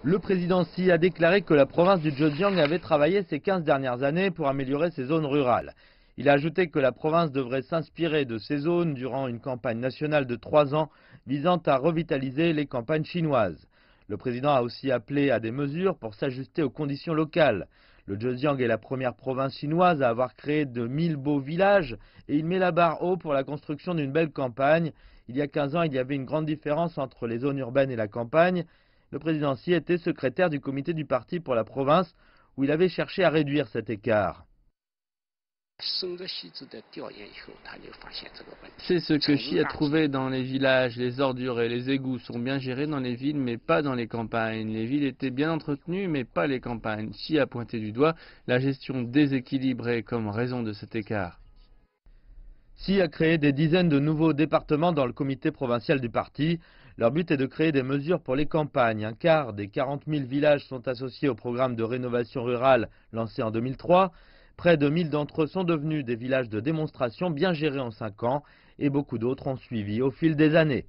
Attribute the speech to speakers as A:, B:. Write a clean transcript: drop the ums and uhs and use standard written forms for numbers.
A: Le président Xi a déclaré que la province du Zhejiang avait travaillé ces 15 dernières années pour améliorer ses zones rurales. Il a ajouté que la province devrait s'inspirer de ces zones durant une campagne nationale de 3 ans visant à revitaliser les campagnes chinoises. Le président a aussi appelé à des mesures pour s'ajuster aux conditions locales. Le Zhejiang est la première province chinoise à avoir créé de 1000 beaux villages et il met la barre haut pour la construction d'une belle campagne. Il y a 15 ans, il y avait une grande différence entre les zones urbaines et la campagne. Le président Xi était secrétaire du comité du parti pour la province où il avait cherché à réduire cet écart.
B: C'est ce que Xi a trouvé dans les villages. Les ordures et les égouts sont bien gérés dans les villes, mais pas dans les campagnes. Les villes étaient bien entretenues, mais pas les campagnes. Xi a pointé du doigt la gestion déséquilibrée comme raison de cet écart.
A: Xi a créé des dizaines de nouveaux départements dans le comité provincial du parti. Leur but est de créer des mesures pour les campagnes. Un quart des 40 000 villages sont associés au programme de rénovation rurale lancé en 2003. Près de 1000 d'entre eux sont devenus des villages de démonstration bien gérés en 5 ans et beaucoup d'autres ont suivi au fil des années.